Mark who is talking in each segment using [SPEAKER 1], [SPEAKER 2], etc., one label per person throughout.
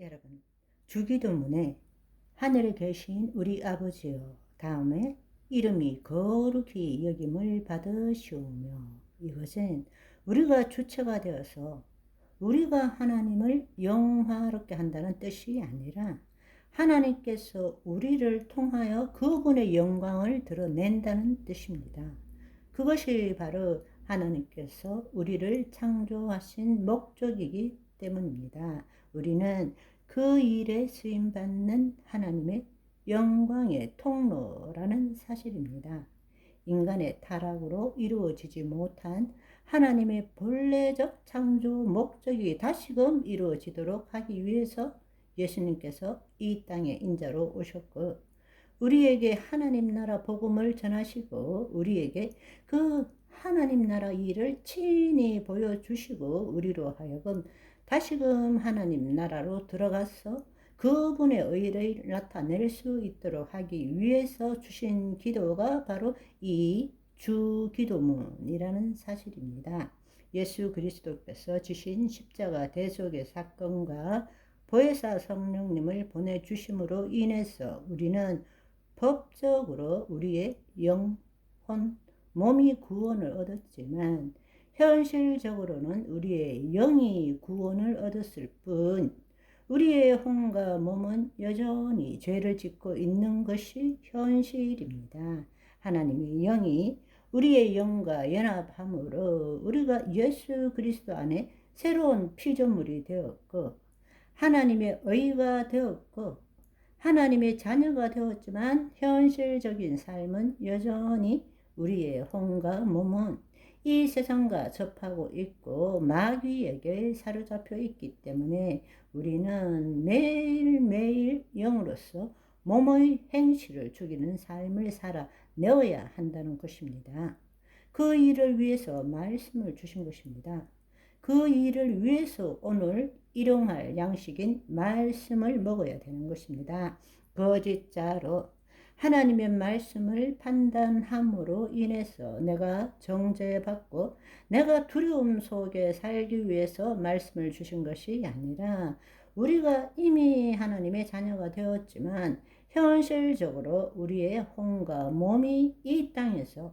[SPEAKER 1] 여러분, 주기도문에 하늘에 계신 우리 아버지여 다음에 이름이 거룩히 여김을 받으시오며, 이것은 우리가 주체가 되어서 우리가 하나님을 영화롭게 한다는 뜻이 아니라 하나님께서 우리를 통하여 그분의 영광을 드러낸다는 뜻입니다. 그것이 바로 하나님께서 우리를 창조하신 목적이기 때문입니다. 우리는 그 일에 쓰임받는 하나님의 영광의 통로라는 사실입니다. 인간의 타락으로 이루어지지 못한 하나님의 본래적 창조 목적이 다시금 이루어지도록 하기 위해서 예수님께서 이 땅에 인자로 오셨고, 우리에게 하나님 나라 복음을 전하시고 우리에게 그 하나님 나라 일을 친히 보여주시고 우리로 하여금 다시금 하나님 나라로 들어가서 그분의 의를 나타낼 수 있도록 하기 위해서 주신 기도가 바로 이 주기도문이라는 사실입니다. 예수 그리스도께서 지신 십자가 대속의 사건과 보혜사 성령님을 보내주심으로 인해서 우리는 법적으로 우리의 영혼, 몸이 구원을 얻었지만 현실적으로는 우리의 영이 구원을 얻었을 뿐 우리의 혼과 몸은 여전히 죄를 짓고 있는 것이 현실입니다. 하나님의 영이 우리의 영과 연합함으로 우리가 예수 그리스도 안에 새로운 피조물이 되었고 하나님의 의가 되었고 하나님의 자녀가 되었지만 현실적인 삶은 여전히 우리의 혼과 몸은 이 세상과 접하고 있고 마귀에게 사로잡혀 있기 때문에 우리는 매일매일 영으로서 몸의 행실을 죽이는 삶을 살아내어야 한다는 것입니다. 그 일을 위해서 말씀을 주신 것입니다. 그 일을 위해서 오늘 일용할 양식인 말씀을 먹어야 되는 것입니다. 거짓자로 하나님의 말씀을 판단함으로 인해서 내가 정죄받고 내가 두려움 속에 살기 위해서 말씀을 주신 것이 아니라 우리가 이미 하나님의 자녀가 되었지만 현실적으로 우리의 혼과 몸이 이 땅에서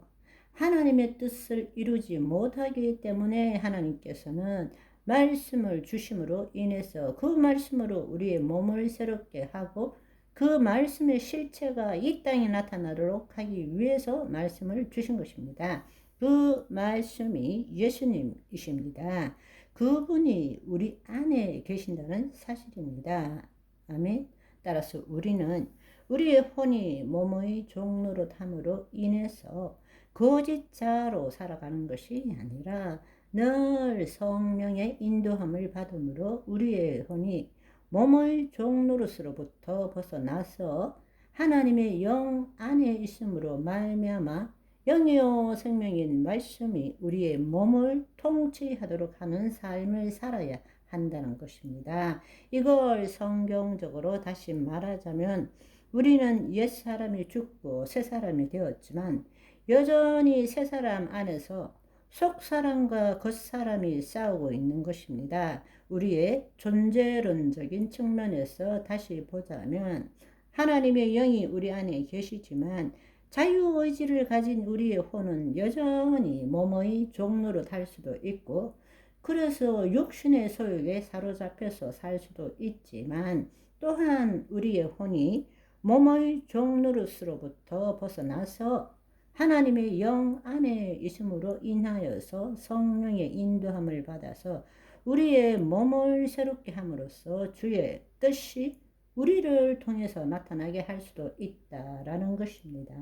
[SPEAKER 1] 하나님의 뜻을 이루지 못하기 때문에 하나님께서는 말씀을 주심으로 인해서 그 말씀으로 우리의 몸을 새롭게 하고 그 말씀의 실체가 이 땅에 나타나도록 하기 위해서 말씀을 주신 것입니다. 그 말씀이 예수님이십니다. 그분이 우리 안에 계신다는 사실입니다. 아멘. 따라서 우리는 우리의 혼이 몸의 종로로 탐으로 인해서 거짓자로 살아가는 것이 아니라 늘 성령의 인도함을 받음으로 우리의 혼이 몸의 종노릇으로부터 벗어나서 하나님의 영 안에 있음으로 말미암아 영이요 생명인 말씀이 우리의 몸을 통치하도록 하는 삶을 살아야 한다는 것입니다. 이걸 성경적으로 다시 말하자면 우리는 옛사람이 죽고 새사람이 되었지만 여전히 새사람 안에서 속사람과 겉사람이 싸우고 있는 것입니다. 우리의 존재론적인 측면에서 다시 보자면 하나님의 영이 우리 안에 계시지만 자유의지를 가진 우리의 혼은 여전히 몸의 종로로 달 수도 있고 그래서 육신의 소욕에 사로잡혀서 살 수도 있지만 또한 우리의 혼이 몸의 종노릇으로부터 벗어나서 하나님의 영 안에 있음으로 인하여서 성령의 인도함을 받아서 우리의 몸을 새롭게 함으로써 주의 뜻이 우리를 통해서 나타나게 할 수도 있다라는 것입니다.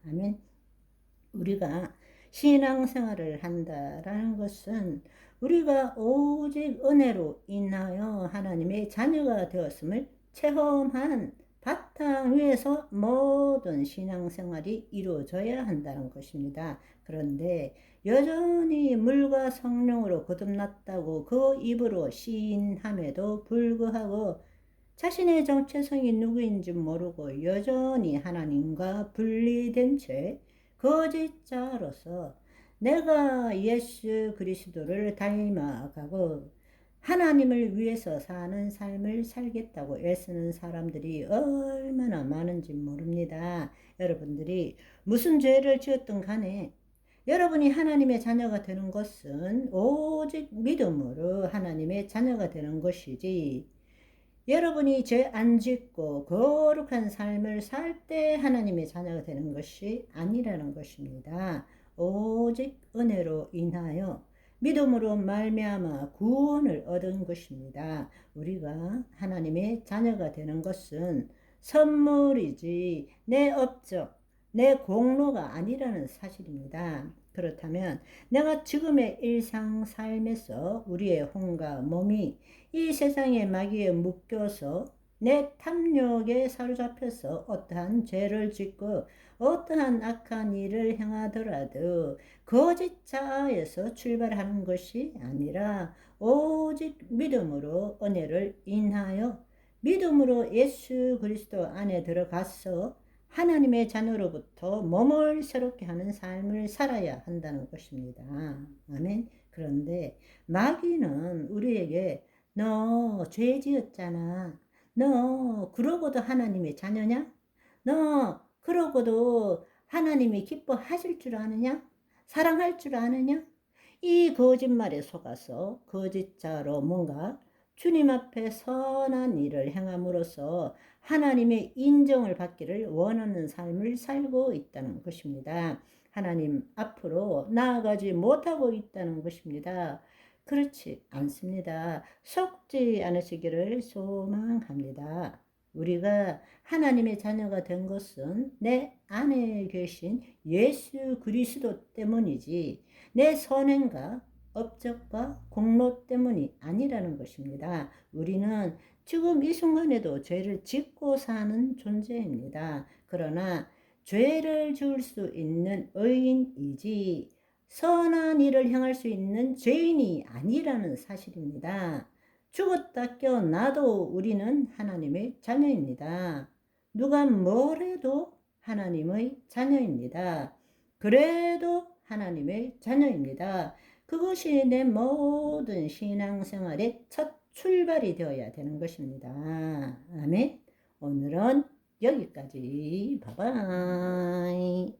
[SPEAKER 1] 아멘. 우리가 신앙생활을 한다라는 것은 우리가 오직 은혜로 인하여 하나님의 자녀가 되었음을 체험한 바탕 위에서 모든 신앙생활이 이루어져야 한다는 것입니다. 그런데 여전히 물과 성령으로 거듭났다고 그 입으로 시인함에도 불구하고 자신의 정체성이 누구인지 모르고 여전히 하나님과 분리된 채 거짓자로서 내가 예수 그리스도를 닮아가고 하나님을 위해서 사는 삶을 살겠다고 애쓰는 사람들이 얼마나 많은지 모릅니다. 여러분들이 무슨 죄를 지었든 간에 여러분이 하나님의 자녀가 되는 것은 오직 믿음으로 하나님의 자녀가 되는 것이지, 여러분이 죄 안 짓고 거룩한 삶을 살 때 하나님의 자녀가 되는 것이 아니라는 것입니다. 오직 은혜로 인하여 믿음으로 말미암아 구원을 얻은 것입니다. 우리가 하나님의 자녀가 되는 것은 선물이지 내 업적, 내 공로가 아니라는 사실입니다. 그렇다면 내가 지금의 일상 삶에서 우리의 혼과 몸이 이 세상의 마귀에 묶여서 내 탐욕에 사로잡혀서 어떠한 죄를 짓고 어떠한 악한 일을 행하더라도 거짓 자아에서 출발하는 것이 아니라 오직 믿음으로 은혜를 인하여 믿음으로 예수 그리스도 안에 들어가서 하나님의 자녀로부터 몸을 새롭게 하는 삶을 살아야 한다는 것입니다. 아멘. 그런데 마귀는 우리에게 너 죄 지었잖아. 너 그러고도 하나님의 자녀냐? 너 그러고도 하나님이 기뻐하실 줄 아느냐? 사랑할 줄 아느냐? 이 거짓말에 속아서 거짓자로 뭔가 주님 앞에 선한 일을 행함으로써 하나님의 인정을 받기를 원하는 삶을 살고 있다는 것입니다. 하나님 앞으로 나아가지 못하고 있다는 것입니다. 그렇지 않습니다. 속지 않으시기를 소망합니다. 우리가 하나님의 자녀가 된 것은 내 안에 계신 예수 그리스도 때문이지 내 선행과 업적과 공로 때문이 아니라는 것입니다. 우리는 지금 이 순간에도 죄를 짓고 사는 존재입니다. 그러나 죄를 지을 수 있는 의인이지 선한 일을 행할 수 있는 죄인이 아니라는 사실입니다. 죽었다 깨어나도 우리는 하나님의 자녀입니다. 누가 뭐래도 하나님의 자녀입니다. 그래도 하나님의 자녀입니다. 그것이 내 모든 신앙생활의 첫 출발이 되어야 되는 것입니다. 아멘. 오늘은 여기까지. 바이바이.